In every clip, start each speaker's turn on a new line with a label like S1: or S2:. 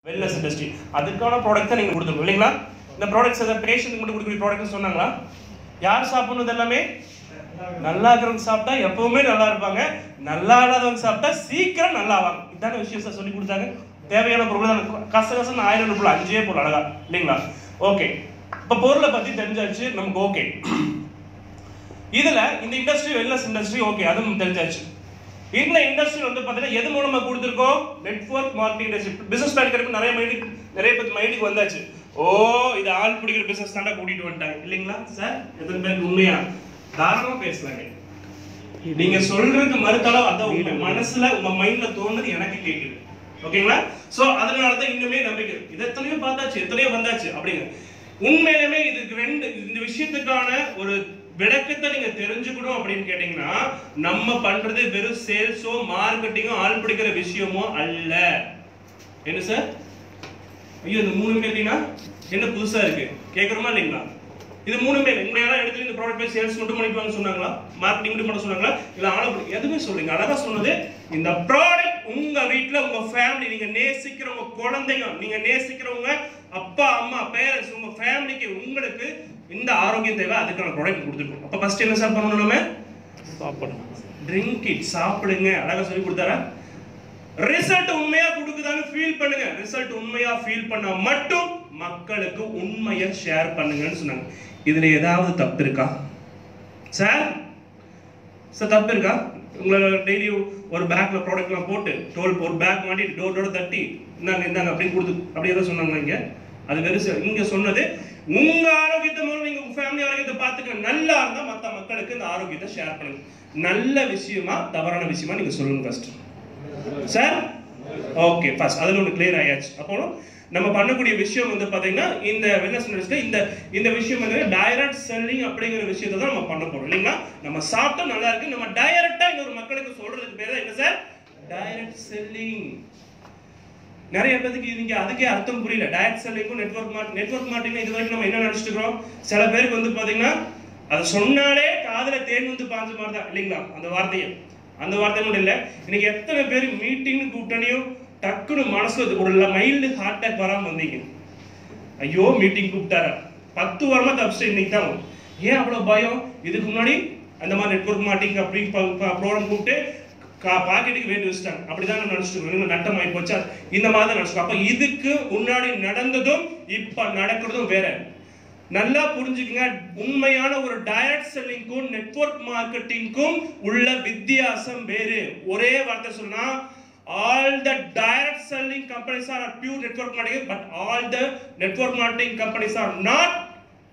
S1: Wellness industry அதுக்கான product தான் நீங்கள் கொடுத்துருக்கோம் இல்லைங்களா? இந்த ப்ராடக்ட்ஸ் எதாவது பேஷண்ட்டுக்கு மட்டும் கொடுக்குற ப்ராடக்ட்னு சொன்னாங்களா? யார் சாப்பிட்றது எல்லாமே நல்லா இருக்கிறவங்க சாப்பிட்டா எப்பவுமே நல்லா இருப்பாங்க, நல்லா இல்லாதவங்க சாப்பிட்டா சீக்கிரம் நல்லா ஆவாங்க. இதான விஷயம் சார் சொல்லி கொடுத்தாங்க. தேவையான பொருள் தான் கசகசன்னு 1000 பொருள் 5 பொருள் அழகா இல்லைங்களா? ஓகே, இப்போ பொருளை பற்றி தெரிஞ்சாச்சு நமக்கு. ஓகே, இதில் இந்த இண்டஸ்ட்ரி வெல்னஸ் இண்டஸ்ட்ரி ஓகே அதுவும் தெரிஞ்சாச்சு. இந்த இண்டஸ்ட்ரி வந்து பார்த்தீங்கன்னா எது மூலமாக கொடுத்துருக்கோம்? Network marketing industry. Business plan நிறைய பேர் மைண்டுக்கு வந்தாச்சு. ஓ, இது ஆள் பிடிக்கிற பிசினஸ் தாண்டா கூட்டிட்டு வந்துட்டாங்க இல்லைங்களா சார்? எத்தனை பேருக்கு உண்மையா தாராளமா பேசலாங்க. நீங்க சொல்றதுக்கு மறுத்தாலும் அதான் உங்க மனசுல உங்க மைண்ட்ல தோணுது எனக்கு கேட்குது. ஓகேங்களா? சோ அதனாலதான் இன்னுமே நம்பிக்கை. இது எத்தனையோ பார்த்தாச்சு, எத்தனையோ வந்தாச்சு அப்படிங்க. உண்மையிலுமே இதுக்கு இந்த விஷயத்துக்கான ஒரு விளக்கத்தை நீங்க தெரிஞ்சுக்கணும் அப்படின்னு கேட்டீங்கன்னா, நம்ம பண்றது வெறும் சேல்ஸோ மார்க்கெட்டிங்கோ ஆள் பிடிக்கிற விஷயமோ அல்ல. என்ன சார்? ஐயோ, இந்த 3 கேட்டீங்கன்னா என்ன புதுசா இருக்கு கேட்கறோமா இல்லைங்களா? இது 3 பேர் உங்களை யாராவது எடுத்து இந்த ப்ராடக்ட் போய் சேல்ஸ் மட்டும் பண்ணிக்குவாங்க சொன்னாங்களா? மார்க்கெட்டிங் மட்டும் பண்ண சொன்னாங்களா? இல்ல ஆளை எதுவுமே சொல்லுங்க. அழகா சொன்னது, இந்த ப்ராடக்ட் உங்க வீட்டுல உங்க ஃபேமிலி, நீங்க நேசிக்கிற உங்க குழந்தைங்க, நீங்க நேசிக்கிறவங்க அப்பா அம்மா பேரண்ட்ஸ், உங்க ஃபேமிலிக்கு உங்களுக்கு இந்த ஆரோக்கியம் தேவை, அதுக்கான ப்ராடக்ட் கொடுத்துருக்கோம். அப்ப ஃபர்ஸ்ட் என்ன சார் பண்ணணும்? நம்ம சாப்பிடணும். ட்ரிங்க் இட், சாப்பிடுங்க. அழகா சொல்லி கொடுத்தாரா? ரிசல்ட் உண்மையா கொடுக்குதான்னு ஃபீல் பண்ணுங்க. ரிசல்ட் உண்மையா ஃபீல் பண்ணா மட்டும் மக்களுக்கு உண்மையை ஷேர் பண்ணுங்கன்னு சொன்னாங்க. இதுல ஏதாவது தப்பு இருக்கா சார்? சார் தப்பு இருக்கா? உங்களை டெய்லி ஒரு பேக்ல ப்ராடக்ட்லாம் போட்டு ஒரு பேக் மாட்டி டோர் தட்டி இந்தாங்க அப்படின்னு கொடுத்து அப்படி ஏதாவது சொன்னாங்க இங்க? அது வெறும் இங்க சொன்னது உங்க ஆரோக்கியத்தை மூலம் நீங்க உங்க ஃபேமிலி ஆரோக்கியத்தை பார்த்துக்க. நல்லா இருந்தா மற்ற மக்களுக்கு இந்த ஆரோக்கியத்தை ஷேர் பண்ணுங்க. நல்ல விஷயமா தவறான விஷயமா நீங்க சொல்லுங்க ஃபர்ஸ்ட் சார். ஓகே, ஃபர்ஸ்ட் அதுல ஒன்று கிளியர் ஆயாச்சு. அப்போ நம்ம பண்ணக்கூடிய விஷயம் வந்து பாத்தீங்கன்னா இந்த வெல்னஸ் இண்டஸ்ட்ரியில இந்த விஷயம் வந்து டைரக்ட் செல்லிங் அப்படிங்கிற விஷயத்தை தான் நம்ம பண்ண போறோம் இல்லைங்களா? நம்ம சாப்பிட்டா நல்லா இருக்கு, நம்ம டைரக்டா இன்னொரு மக்களுக்கு சொல்றதுக்கு பேர் தான் என்ன சார்? Direct selling. நிறைய பேருக்கு இதுக்கு அதுக்கே அர்த்தம் புரியல. டைரக்ட் செல்லிங்கும் நெட்வொர்க் மார்க்கெட்டிங் இது வரைக்கும் நம்ம என்ன நினைச்சிட்டு இருக்கோம்? சில பேருக்கு வந்து பாத்தீங்கன்னா அதை சொன்னாலே காதுல தேன் வந்து பாஞ்ச மாதிரி தான் இல்லைங்களா? அந்த வார்த்தை மட்டும் இல்லை. இன்னைக்கு எத்தனை பேர் மீட்டிங்னு கூப்பிட்டனையும் டக்குன்னு மனசுல ஒரு மைல்டு ஹார்ட் அட்டாக் வராம வந்தீங்க? ஐயோ, மீட்டிங் கூப்பிட்டாரா 10 வாரமா தப்பிச்சு இன்னைக்கு தான். ஏன் அவ்வளவு பயம்? இதுக்கு முன்னாடி அந்த மாதிரி நெட்வொர்க் மார்க்கெட்டிங் அப்படி ப்ரோக்ராம் கூப்பிட்டு பாக்கெட்டுக்கு வேண்டி வச்சுட்டாங்க. அப்படிதான் நினைச்சிட்டு நட்டம் ஆகி போச்சா? இந்த மாதிரி தான் நினைச்சிட்டோம். அப்ப இதுக்கு முன்னாடி நடந்ததும் இப்ப நடக்கிறதும் வேற. நல்லா புரிஞ்சுக்கங்க. உண்மையான ஒரு டைரக்ட் செல்லிங்கும் நெட்வொர்க் மார்க்கெட்டிங்கும் உள்ள வித்தியாசம் வேறு. ஒரே வார்த்தை சொன்னா, all the direct selling companies are pure network marketing, but all the network marketing companies are not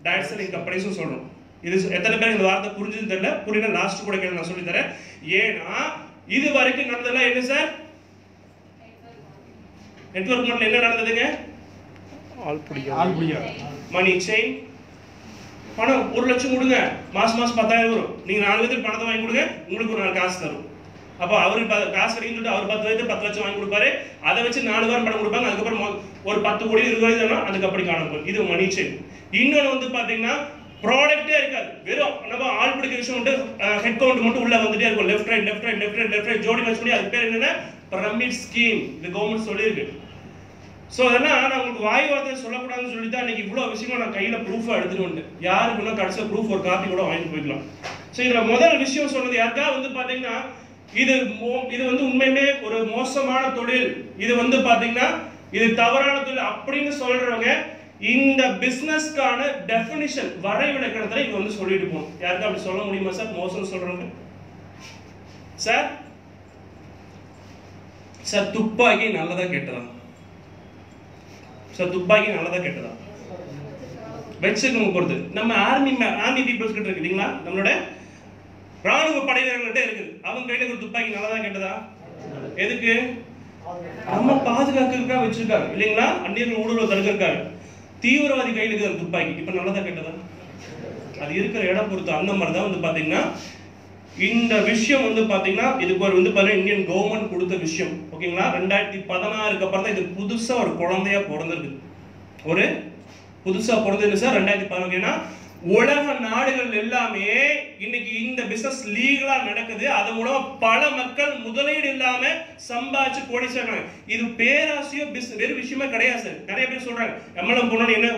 S1: direct selling companies னு சொல்றோம். இது எத்தனை பேர் இந்த வார்த்தை புரிஞ்சது தெரியல. புரியல லாஸ்ட் கூட கேளு, நான் சொல்லி தரேன். ஏன்னா இது வரைக்கும் நடந்ததெல்லாம் என்ன சார்? நெட்வொர்க் மார்க்கெட்டிங் என்ன நடந்ததுங்க? ஆல்புடியா மணி செயின். பணம் 1 லட்சம் கொடுங்க, மாசம் 10,000 வரும். நீங்க 4 பேருக்கு பணத்தை வாங்கி கொடுங்க, உங்களுக்கு ஒரு 4 காசு தரும். அப்போ அவருக்கு காசு கிடைக்கும், அவர் 10 பேருக்கு 10 லட்சம் வாங்கி கொடுப்பாரு. அதை வச்சு 4 வாரம் பணம் கொடுப்பாங்க. அதுக்கப்புறம் ஒரு 10 கோடி 20 கோடி தானே அதுக்கு அப்படி காணப்போம். இது மணி செயின். இன்னொன்று வந்து பாத்தீங்கன்னா ப்ராடக்டே இருக்காது, வெறும் நம்ம ஆள் பிடிக்கிற விஷயம் மட்டும் ஹெட் கவுண்ட் மட்டும் உள்ள வந்துட்டே இருக்கும். லெஃப்ட் ரைட் ஜோடி மேட்ச் பண்ணி அதுக்கு பேர் என்னன்னா பிரமிட் ஸ்கீம். இது கவர்மெண்ட் சொல்லியிருக்கு. ஸோ அதெல்லாம் நான் உங்களுக்கு வாய் வார்த்தை சொல்லக்கூடாதுன்னு சொல்லி தான் இன்னைக்கு இவ்வளோ விஷயமா நான் கையில் ப்ரூஃபாக எடுத்துட்டு வந்தேன். யாருக்குன்னா கடைசியாக ப்ரூஃப் ஒரு காப்பி கூட வாங்கிட்டு போய்க்கலாம். ஸோ இதில் முதல் விஷயம் சொன்னது யாருக்கா வந்து பார்த்தீங்கன்னா இது வந்து உண்மையுமே ஒரு மோசமான தொழில், இது வந்து பார்த்தீங்கன்னா இது தவறான தொழில் அப்படின்னு சொல்றவங்க இந்த பிசினஸ்க்கான டெஃபினிஷன் வரைவிலக்கணத்தில் இது வந்து சொல்லிட்டு போகணும். யாருக்கா அப்படி சொல்ல முடியுமா சார்? மோசம் சொல்றவங்க சார் துப்பாக்கி நல்லதா கேட்டதா சார்? துப்பாக்கி நல்லதா கேட்டதா? வச்சுக்கோங்க பொறுத்து. நம்ம ஆர்மி பீப்புள்ஸ் கிட்ட இருக்கு இல்லைங்களா? நம்மளோட ராணுவ படையினர்கிட்ட இருக்குது. அவங்க கையில ஒரு துப்பாக்கி நல்லதா கேட்டதா? எதுக்கு? நம்ம பாதுகாக்கிறதுக்காக வச்சிருக்காங்க இல்லைங்களா? அந்நியர்கள் ஊடுருவ தடுக்கிறதுக்காக. தீவிரவாதி கையில இருக்கிற துப்பாக்கி இப்ப நல்லதா கேட்டதா? அது இருக்கிற இடம் பொறுத்து. அந்த மாதிரி தான் வந்து பாத்தீங்கன்னா இந்த விஷயம் வந்து பாத்தீங்கன்னா இதுக்கு ஒரு வந்து பாத்தீங்கன்னா இந்தியன் கவர்மெண்ட் கொடுத்த விஷயம். ஓகேங்களா? 2016க்கு அப்புறம் தான் இது புதுசா ஒரு குழந்தையா பிறந்திருக்கு. ஒரு புதுசா பிறந்தது சார் 2016. உலக நாடுகள் எல்லாமே இன்னைக்கு இந்த பிசினஸ் லீகலா நடக்குது. அது மூலமா பல மக்கள் முதலீடு இல்லாம சம்பாதிச்சு கோடி சேர்க்கிறாங்க. இது பேராசையோ வேறு விஷயமே கிடையாது சார். நிறைய பேர் சொல்றாங்க எம்எல்ஏ போனோம் என்ன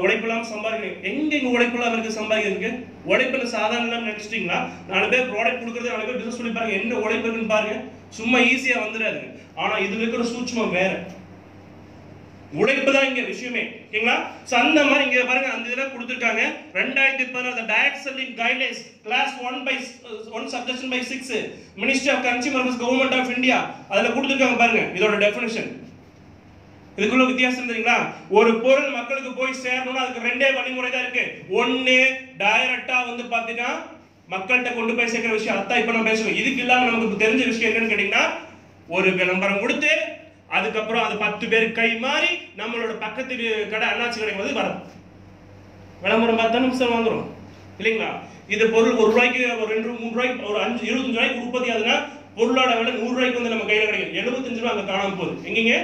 S1: உழைப்பு இல்லாம சம்பாதிக்கணும். எங்க இங்க உழைப்பு இல்லாம இருக்கு சம்பாதிக்கிறதுக்கு? உழைப்புல சாதாரண இல்லாம நினைச்சிட்டீங்களா? 4 பேர் ப்ராடக்ட் கொடுக்கறது 4 பேர் பிசினஸ் சொல்லி பாருங்க என்ன உழைப்பு இருக்குன்னு பாருங்க. சும்மா ஈஸியா வந்துடாது. ஆனா இதுல இருக்கிற சூட்சுமம் வேற. உழைப்பு தான் இங்க விஷயமே. ஓகேங்களா? சோ அந்த மாதிரி இங்க பாருங்க அந்த இதெல்லாம் கொடுத்திருக்காங்க. 2016 direct selling guidelines clause 1 subsection by 6 ministry of consumer affairs government of India அதுல கொடுத்திருக்காங்க பாருங்க இதோட டெஃபினிஷன். இதுக்குள்ள வித்தியாசம் தெரியுங்களா? ஒரு பொருள் மக்களுக்கு போய் சேரணும்னா அதுக்கு ரெண்டே வழிமுறை தான் இருக்கு. ஒன்னு டைரக்டா வந்து பாத்தீங்கன்னா மக்கள்கிட்ட கொண்டு போய் சேர்க்கிற விஷயம். அதான் இப்ப நம்ம பேசுவோம். இதுக்கு இல்லாம நமக்கு தெரிஞ்ச விஷயம் என்னன்னு கேட்டீங்கன்னா ஒரு விளம்பரம் கொடுத்து அதுக்கப்புறம் அது 10 பேர் கை மாறி நம்மளோட பக்கத்து கடை அண்ணாச்சி கடைக்கு வந்து வரும். விளம்பரம் பார்த்தா நிமிஷம் வாங்குறோம் இல்லைங்களா? இது பொருள் 1 ரூபாய்க்கு ஒரு 2 3 ரூபாய்க்கு ஒரு 5 25 ரூபாய்க்கு உற்பத்தி ஆகுதுன்னா பொருளோட விலை 100 ரூபாய்க்கு வந்து நம்ம கையில கிடைக்கும். 75 ரூபாய் அங்க காணாம போகுது. எங்கீங்க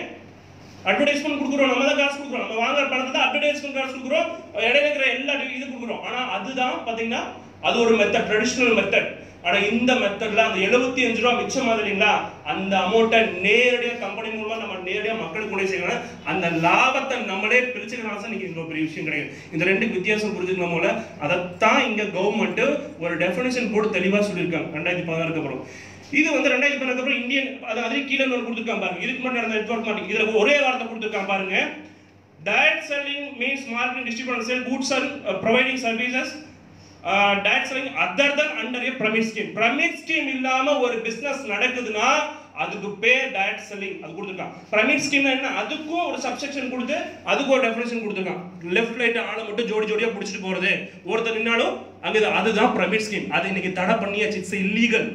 S1: அட்வர்டைஸ்மெண்ட் கொடுக்குறோம். நம்ம தான் காசு கொடுக்குறோம். நம்ம வாங்குற பணத்தை தான் அட்வர்டைஸ்மெண்ட் காசு கொடுக்குறோம். இடையில இருக்கிற எல்லா இது கொடுக்குறோம். ஆனா அதுதான் பாத்தீங்கன்னா அது ஒரு மெத்தட், ட்ரெடிஷனல் மெத்தட். ஆனா இந்த மெத்தட்ல அந்த 75 ரூபாய் மிச்சம் மாதிரிங்களா அந்த அமௌண்ட்டை நேரடியா கம்பெனி மூலமா நம்ம நேரடியா மக்களுக்கு கூட செய்யணும். அந்த லாபத்தை நம்மளே பிரிச்சுக்கனால நீங்க இன்னொரு பெரிய விஷயம் கிடையாது. இந்த ரெண்டுக்கு வித்தியாசம் புரிஞ்சுக்கணும் போல அதைத்தான் இங்க கவர்மெண்ட் ஒரு டெஃபினிஷன் போட்டு தெளிவா சொல்லியிருக்காங்க 2016 அப்புறம். இது வந்து 2016 அப்புறம் இந்தியன் அதே கீழே ஒன்று கொடுத்துருக்காங்க பாருங்க. இதுக்கு முன்னாடி நடந்த நெட்வொர்க் மார்க்கெட்டிங் இதுல ஒரே வார்த்தை கொடுத்துருக்காங்க பாருங்க. Direct selling means marketing distribution sell goods and providing services direct selling other than under a pyramid scheme. Pyramid scheme இல்லாம ஒரு பிசினஸ் நடக்குதுன்னா அதுக்கு பேர் டைரக்ட் செல்லிங். அது கொடுத்துருக்கான். பிரமிட் ஸ்கீம் என்ன? அதுக்கும் ஒரு சப்செக்ஷன் கொடுத்து அதுக்கும் ஒரு டெஃபினிஷன் கொடுத்துருக்கான். லெஃப்ட் ரைட் ஆளை மட்டும் ஜோடி ஜோடியா பிடிச்சிட்டு போறது ஒருத்தர் நின்னாலும் அங்க அதுதான் பிரமிட் ஸ்கீம். அது இன்னைக்கு தடை பண்ணியாச்சு. It's illegal.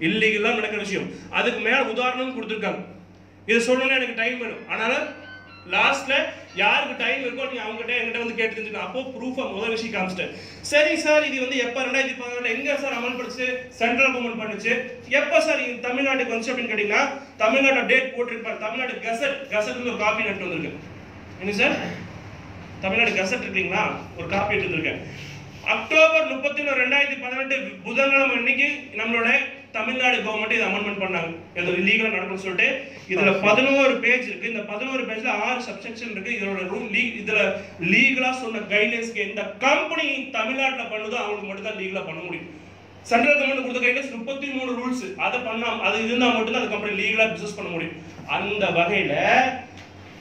S1: இல்லீகலா நடக்கிற விஷயம். அதுக்கு மேல உதாரணம் கொடுத்துருக்காங்க. இது சொல்லணும்னா எனக்கு டைம் வேணும். அதனால லாஸ்ட்ல யாருக்கு டைம் இருக்கோ நீங்க அவங்ககிட்ட என்கிட்ட வந்து கேட்டு தெரிஞ்சுக்கணும். அப்போ ப்ரூஃபா முதல் விஷயம் காமிச்சிட்டேன். சரி சார் இது வந்து எப்ப 2016 எங்க சார் அமல்படுச்சு? சென்ட்ரல் கவர்மெண்ட் பண்ணுச்சு. எப்ப சார் தமிழ்நாட்டுக்கு வந்துச்சு அப்படின்னு கேட்டீங்கன்னா தமிழ்நாடு டேட் போட்டிருப்பாரு. தமிழ்நாடு கசட் ஒரு காப்பி நட்டு வந்திருக்கு. என்ன சார் தமிழ்நாடு கசட் இருக்குங்களா? ஒரு காப்பி எடுத்து வந்திருக்கேன். அக்டோபர் 31 2018 புதன்கிழமை அன்னைக்கு நம்மளோட தமிழ்நாடு கவர்மெண்ட் இதை அமெண்ட்மெண்ட் பண்ணாங்க. இது இல்லீகலா நடக்கும்னு சொல்லிட்டு இதுல 11 பேஜ் இருக்கு. இந்த 11 பேஜ்ல 6 சப்செக்ஷன் இருக்கு. இதோட ரூல் இதுல லீகலா சொன்ன கைட்லைன்ஸ்க்கு இந்த கம்பெனி தமிழ்நாட்டுல பண்ணுதோ அவங்களுக்கு மட்டும் தான் லீகலா பண்ண முடியும். சென்ட்ரல் கவர்மெண்ட் கொடுத்த கைட்லைன்ஸ் 33 ரூல்ஸ். அதை பண்ணாம அது இருந்தா மட்டும் தான் அந்த கம்பெனி லீகலா பிசினஸ் பண்ண முடியும். அந்த வகையில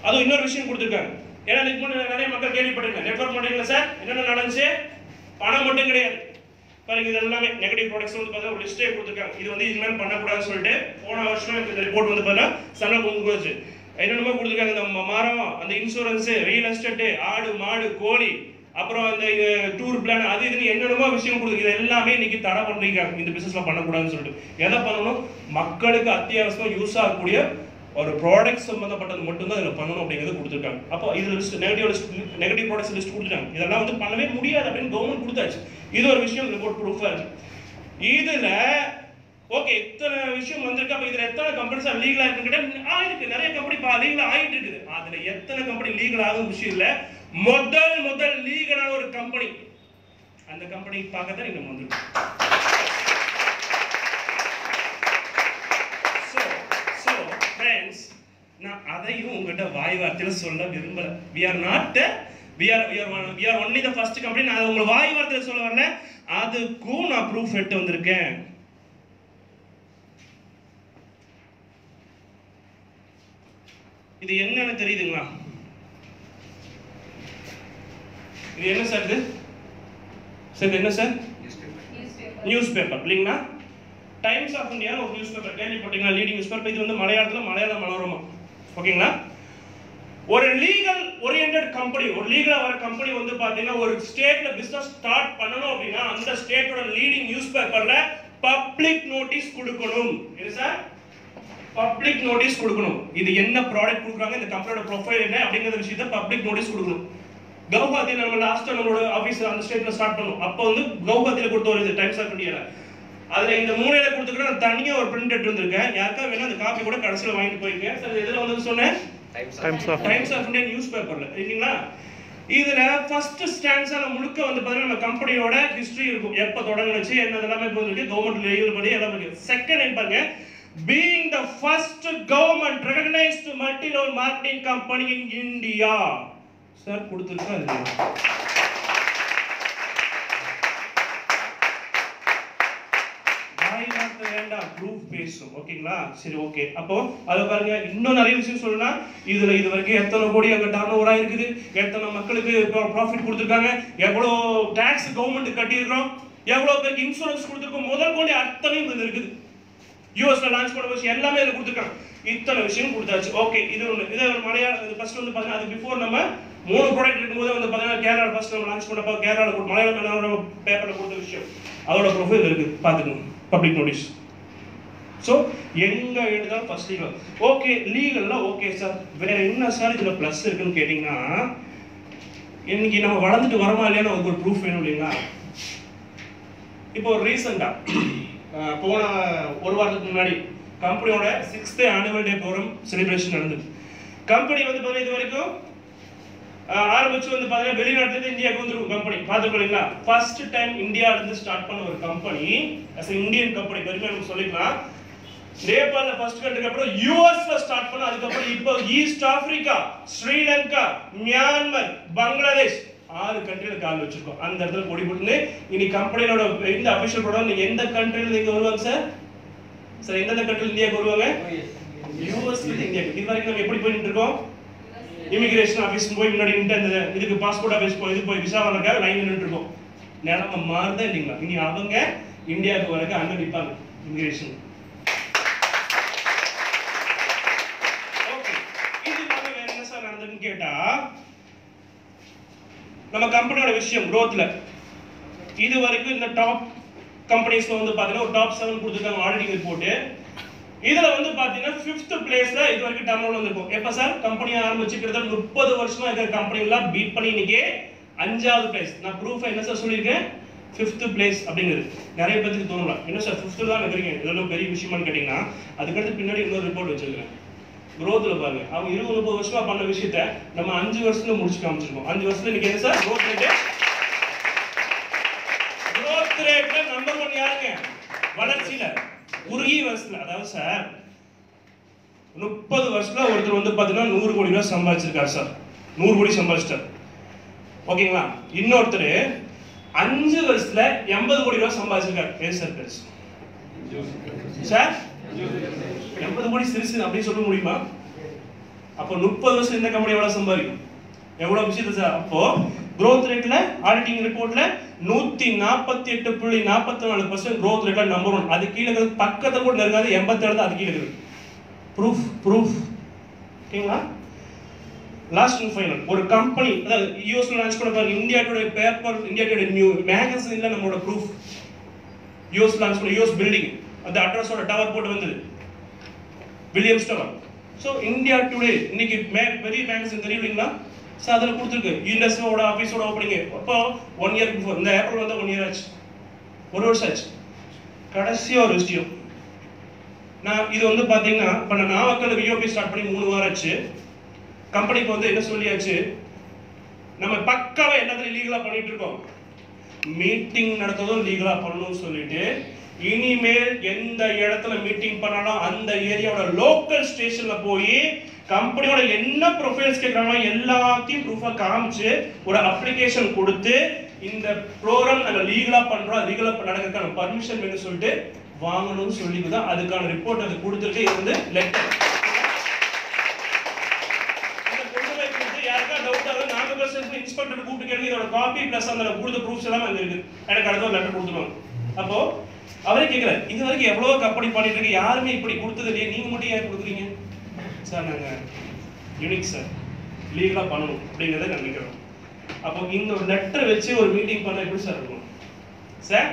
S1: அது இன்னொரு விஷயம் கொடுத்திருக்காங்க. ஏன்னா இதுக்கு முன்னாடி நிறைய மக்கள் கேள்விப்பட்டிருக்காங்க நெட்வொர்க் மார்க்கெட்டிங்ல சார் என்னென்ன நடந்துச்சு? பணம் மட்டும் கிடையாது பாருங்க. இது எல்லாமே நெகட்டிவ் ப்ராடக்ட்ஸ் வந்து பார்த்தா ஒரு லிஸ்டே கொடுத்துருக்காங்க. இது வந்து இனிமேல் பண்ணக்கூடாதுன்னு சொல்லிட்டு போன வருஷம் இந்த ரிப்போர்ட் வந்து பார்த்தா சென்ட்ரல் கவர்மெண்ட் கொடுத்துச்சு. என்னென்னமோ கொடுத்துருக்காங்க. இந்த மரம், அந்த இன்சூரன்ஸ், ரியல் எஸ்டேட், ஆடு மாடு கோழி, அப்புறம் அந்த டூர் பிளான் அது இதுன்னு என்னென்னமோ விஷயம் கொடுத்து இது எல்லாமே இன்னைக்கு தடை பண்றீங்க. இந்த பிசினஸ்ல பண்ணக்கூடாதுன்னு சொல்லிட்டு எதை பண்ணணும்? மக்களுக்கு அத்தியாவசியமா யூஸ் ஆகக்கூடிய ஒரு ப்ராடக்ட் சம்பந்தப்பட்டது மட்டும் தான் இதில் பண்ணணும் அப்படிங்கிறது கொடுத்துருக்காங்க. அப்போ இது லிஸ்ட் நெகட்டிவ் ப்ராடக்ட்ஸ் லிஸ்ட் கொடுத்துருக்காங்க. இதெல்லாம் வந்து பண்ணவே முடியாது அப்படின்னு கவர்மெண்ட் கொடுத்தாச்சு. இது ஒரு விஷயம் ரிப்போர்ட் ப்ரூஃபா இருக்கு. இதுல ஓகே இத்தனை விஷயம் வந்திருக்கு. அப்ப இதுல எத்தனை கம்பெனிஸ் லீகலா இருக்குன்னு ஆயிருக்கு. நிறைய கம்பெனி லீகலா ஆயிட்டு இருக்குது. அதுல எத்தனை கம்பெனி லீகல் ஆகும் விஷயம் இல்ல. முதல் லீகலான ஒரு கம்பெனி அந்த கம்பெனி பார்க்க தான் நீங்க வந்து நான் அதையும் உங்ககிட்ட வாய் வார்த்தையில சொல்ல விரும்பல. we are only the first company. நான் உங்களை வாய் வார்த்தையில சொல்ல வரல. அதுக்கும் நான் ப்ரூஃப் எடுத்து வந்திருக்கேன். இது என்னன்னு தெரியுதுங்களா? இது என்ன சார்? இது சார் என்ன சார்? நியூஸ் பேப்பர் இல்லைங்களா? டைம்ஸ் ஆஃப் இந்தியா ஒரு நியூஸ் பேப்பர் கேள்விப்பட்டீங்களா? Leading newspaper. இது வந்து மலையாளத்தில் மலையாள மனோரமா. ஓகேங்களா? ஒரு லீகல் ஓரியன்டட் கம்பெனி, ஒரு லீகலா வர கம்பெனி வந்து பாத்தீங்கன்னா ஒரு ஸ்டேட்ல பிசினஸ் ஸ்டார்ட் பண்ணணும் அப்படின்னா அந்த ஸ்டேட்டோட லீடிங் நியூஸ் பேப்பர்ல பப்ளிக் நோட்டீஸ் கொடுக்கணும். என்ன சார்? பப்ளிக் நோட்டீஸ் கொடுக்கணும். இது என்ன ப்ராடக்ட் கொடுக்குறாங்க, இந்த கம்பெனியோட ப்ரொஃபைல் என்ன அப்படிங்கிற விஷயத்தை பப்ளிக் நோட்டீஸ் கொடுக்கணும். கவுஹாத்தியில் நம்ம லாஸ்ட்டாக நம்மளோட ஆஃபீஸ் அந்த ஸ்டேட்டில் ஸ்டார்ட் பண்ணோம். அப்போ வந்து கவுஹாத்தியில் கொடுத்த ஒரு இது டைம்ஸ் ஆஃப் இந்தியாவில் அதில் இந்த மூலையில் கொடுத்துக்கிட்டு நான் தனியாக ஒரு பிரிண்ட் எடுத்து வந்திருக்கேன். யாருக்கா வேணா அந்த காப்பி கூட கடைசியில் வாங்கிட்டு போயிருக்கேன் சார். இதில் வந்து சொன்னேன் டைம்ஸ் ஆஃப் இந்தியா நியூஸ் பேப்பரில் இல்லைங்களா? இதுல ஃபர்ஸ்ட் ஸ்டான்ஸால முழுக்க வந்து பாத்தீங்கன்னா நம்ம கம்பெனியோட ஹிஸ்டரி இருக்கும், எப்ப தொடங்குச்சு என்ன எல்லாமே போயிருக்கு, கவர்மெண்ட் லீகல் படி எல்லாம் இருக்கு. செகண்ட் பாருங்க, being the first government recognized multi-level marketing company in India. Sir கொடுத்துருக்காரு. வேண்டாம், ப்ரூஃப் பேசும். ஓகேங்களா? சரி, ஓகே. அப்போ அத பாருங்க, இன்னும் நிறைய விஷயம் சொல்லணும்னா இதுல இது வரைக்கும் எத்தனை கோடி அங்க டர்ன் ஓவர் ஆயிருக்குது, எத்தனை மக்களுக்கு ப்ராஃபிட் கொடுத்துருக்காங்க, எவ்வளவு டாக்ஸ் கவர்மெண்ட் கட்டியிருக்கிறோம், எவ்வளவு பேருக்கு இன்சூரன்ஸ் கொடுத்துருக்கோம், முதல் கோடி அத்தனையும் இது இருக்குது. யூஎஸ்ல லான்ச் பண்ண விஷயம் எல்லாமே இதுல கொடுத்துருக்காங்க. இத்தனை விஷயம் கொடுத்தாச்சு. ஓகே, இது ஒன்று. இதை மலையாளம் ஃபர்ஸ்ட் வந்து பாத்தீங்கன்னா அது பிஃபோர் நம்ம 3 ப்ராடக்ட் இருக்கும்போது வந்து பாத்தீங்கன்னா கேரளா ஃபர்ஸ்ட் நம்ம லான்ச் பண்ணப்போ கேரளா மலையாளம் பேப்பர்ல கொடுத்த விஷயம் அதோட ப்ரொஃபைல் இருக்கு, பாத்துக்கோங்க. Public notice. ஸோ எங்க எழுதாலும் ஃபர்ஸ்ட் லீகல். ஓகே, லீகல்ல ஓகே சார், வேற என்ன சார் இதுல பிளஸ் இருக்குன்னு கேட்டீங்கன்னா, இன்னைக்கு நம்ம வளர்ந்துட்டு வரமா இல்லையா நமக்கு ஒரு ப்ரூஃப் வேணும் இல்லைங்களா? இப்போ ரீசெண்டா போன ஒரு வாரத்துக்கு முன்னாடி கம்பெனியோட 6th annual day program celebration நடந்தது. கம்பெனி வந்து பாத்தீங்கன்னா இது வரைக்கும் ஆரம்பிச்சு வந்து பாத்தீங்கன்னா வெளிநாட்டுல இருந்து இந்தியாவுக்கு வந்துருக்கும் கம்பெனி, பாத்துக்கோங்களா? ஃபர்ஸ்ட் டைம் இந்தியால இருந்து ஸ்டார்ட் பண்ண ஒரு company, as a Indian company, பெருமையா நம்ம சொல்லிக்கலாம். நேபாளல ஃபர்ஸ்ட் கண்ட்ரிக்கு அப்புறம் யுஎஸ்ல ஸ்டார்ட் பண்ண, அதுக்கப்புறம் இப்போ East Africa, Sri Lanka, Myanmar, Bangladesh 6 கண்ட்ரில கால் வச்சிருக்கோம். அந்த இடத்துல கொடி போட்டு இனி கம்பெனியோட இந்த அபிஷியல் ப்ரோக்ராம் நீங்க எந்த கண்ட்ரில நீங்க வருவாங்க சார்? சார் எந்த கண்ட்ரில இந்தியாவுக்கு வருவாங்க? யுஎஸ்ல இருந்து இந்தியாவுக்கு. இது வரைக்கும் நம்ம எப்படி போயிட்டு இருக்கோம்? இமிகிரேஷன் ஆபீஸ் போய் முன்னாடி நின்று இதுக்கு பாஸ்போர்ட் ஆபீஸ் போய் இது போய் விசா வாங்கறதுக்காக லைன்ல நின்று இருக்கோம். நிலைமை மாறுதா இல்லைங்களா? இனி அவங்க இந்தியாவுக்கு வரக்கு அங்க நிப்பாங்க இமிகிரேஷன். ஓகே, இது நம்ம வேற என்ன சார் நடந்துன்னு கேட்டா, நம்ம கம்பெனியோட விஷயம் growthல இது வரைக்கும் இந்த டாப் கம்பெனிஸ்ல வந்து பாத்தீங்கன்னா ஒரு டாப் 7 கொடுத்துருக்காங்க ஆடிட்டிங் ரிப்போர்ட். இதுல வந்து பாத்தீங்கன்னா 5th பிளேஸ்ல இது வரைக்கும் டர்ன்ஓவர் வந்திருக்கும். எப்ப சார் கம்பெனி ஆரம்பிச்சுக்கிறது 30 வருஷமா இருக்கிற கம்பெனி எல்லாம் பீட் பண்ணி இன்னைக்கு 5வது பிளேஸ். நான் ப்ரூஃப் என்ன சார் சொல்லியிருக்கேன்? 5th பிளேஸ் அப்படிங்கிறது நிறைய பேருக்கு தோணலாம், என்ன சார் 5th தான் இருக்கிறீங்க, இதெல்லாம் பெரிய விஷயமானு கேட்டீங்கன்னா, அதுக்கடுத்து பின்னாடி இன்னொரு ரிப்போர்ட் வச்சிருக்கேன். growthல பாருங்க, அவங்க 20-30 வருஷமா பண்ண விஷயத்தை நம்ம 5 வருஷத்துல முடிச்சு காமிச்சிருக்கோம். 5 வருஷத்துல இன்னைக்கு என்ன சார் growth ரேட்ல நம்பர் 1 யாருங்க? வளர்ச்சியில குறுகிய வருஷத்துல. அதாவது சார் 30 வருஷத்துல ஒருத்தர் வந்து பாத்தீங்கன்னா 100 கோடி ரூபாய் சம்பாதிச்சிருக்காரு சார், 100 கோடி சம்பாதிச்சிட்டார். ஓகேங்களா? இன்னொருத்தர் 5 வருஷத்துல 80 கோடி ரூபாய் சம்பாதிச்சிருக்காரு. ஏன் சார் பெருசு சார்? 80 கோடி சிறுசு அப்படின்னு சொல்ல முடியுமா? அப்போ 30 வருஷம் இந்த கம்பெனி எவ்வளவு சம்பாதிக்கும், எவ்வளவு விஷயத்தை சார். அப்போ growth ரேட்ல ஆடிட்டிங் ரிப்போர்ட்ல 148.44% growth ரேட்ல நம்பர் 1. அது கீழ இருக்கிறது பக்கத்துல கூட நெருங்காது, 87 அது கீழ இருக்குது. ப்ரூஃப் ஓகேங்களா? லாஸ்ட் அண்ட் ஃபைனல், ஒரு கம்பெனி அதாவது யூஎஸ்ல லான்ச் பண்ண பாருங்க, India Today paper, India Today new மேகசின்ல நம்மளோட ப்ரூஃப் யூஎஸ் லான்ச் பண்ண யூஎஸ் பில்டிங் அந்த அட்ரஸோட டவர் போட்டு வந்தது, Williams tower. So India Today இன்னைக்கு பெரிய மேகசின் தெரியுங்களா? ஸோ அதில் கொடுத்துருக்கு யூனிவர்சிட்டியோட ஆஃபீஸோட ஓப்பனிங். அப்போ 1 இயர் பிஃபோர், இந்த ஏப்ரல் வந்து 1 இயர் ஆச்சு, 1 வருஷம் ஆச்சு. கடைசியா ஒரு விஷயம், நான் இது வந்து பாத்தீங்கன்னா இப்போ நான் நாமக்கல் விஓபி ஸ்டார்ட் பண்ணி 3 வாரம் ஆச்சு. கம்பெனிக்கு வந்து என்ன சொல்லியாச்சு, நம்ம பக்காவா எல்லாத்தையும் லீகலா பண்ணிட்டு இருக்கோம். மீட்டிங் நடத்ததும் லீகலா பண்ணணும்னு சொல்லிட்டு இனிமேல் எந்த இடத்துல மீட்டிங் பண்ணாலும் அந்த ஏரியாவோட லோக்கல் ஸ்டேஷன்ல போய் கம்பெனியோட என்ன ப்ரொஃபைல்ஸ் கேட்கறாங்களோ எல்லாத்தையும் ப்ரூஃபா காமிச்சு ஒரு அப்ளிகேஷன் கொடுத்து இந்த ப்ரோக்ராம் நாங்க லீகலா பண்றோம், லீகலா நடக்கிறதுக்கான பர்மிஷன் வேணும்னு சொல்லிட்டு வாங்கணும்னு சொல்லிதான் அதுக்கான ரிப்போர்ட் அது கொடுத்துட்டு இருந்து லெட்டர். யாருக்கா டவுட் ஆகுது நாகபுரம் இன்ஸ்பெக்டர் கூப்பிட்டு கேட்க இதோட காப்பி பிளஸ் அந்த கொடுத்த ப்ரூஃப்ஸ் எல்லாம் அங்க இருக்கு, எனக்கு அடுத்த ஒரு லெட்டர் கொடுத்துருவாங்க. அப்போ அவரே கேட்கிறார், இது வரைக்கும் எவ்வளவு கம்பெனி பண்ணிட்டு இருக்கு, யாருமே இப்படி கொடுத்தது இல்லையே, நீங்க மட்டும் ஏன் கொடுக்குறீங்க? சார் நாங்க யூனிக் சார், லீகலா பண்ணணும் அப்படிங்கிறத நினைக்கிறோம். அப்போ இந்த ஒரு லெட்டர் வச்சு ஒரு மீட்டிங் பண்ண எப்படி சார் இருக்கும் சார்?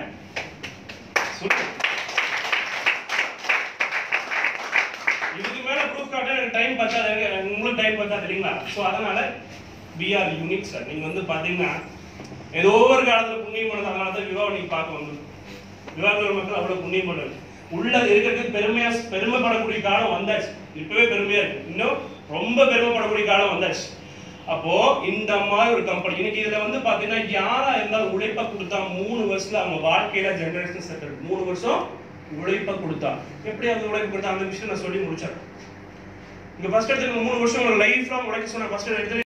S1: இதுக்கு மேல ப்ரூஃப் காட்ட எனக்கு டைம் பத்தாது, உங்களுக்கு டைம் பத்தாது இல்லைங்களா? ஸோ அதனால we are unique சார். நீங்க வந்து பாத்தீங்கன்னா ஏதோ ஒரு காலத்துல புண்ணியம் பண்ணது, அதனால தான் விவாவை நீங்க பார்க்க வந்து விவாகர மக்கள் அவ்வளவு புண்ணியம் பண்ணது உள்ள இருக்கிறதுக்கு பெருமைப்படக்கூடிய காலம் வந்தாச்சு. இப்பவே பெருமையா இருக்கு, இன்னும் ரொம்ப பெருமைப்படக்கூடிய காலம் வந்தாச்சு. அப்போ இந்த மாதிரி ஒரு கம்பெனி இன்னைக்கு இதுல வந்து பாத்தீங்கன்னா யாரா இருந்தாலும் உழைப்ப கொடுத்தா 3 வருஷத்துல அவங்க வாழ்க்கையில ஜெனரேஷன் செட்டில் 3 வருஷம் உழைப்ப கொடுத்தா எப்படி அந்த உழைப்பு கொடுத்தா அந்த விஷயம் நான் சொல்லி முடிச்சேன். இங்க ஃபர்ஸ்ட் எடுத்து 3 வருஷம் உங்க லைஃப் லாங் உழைக்க சொன்ன ஃபர்ஸ்ட் எடுத்து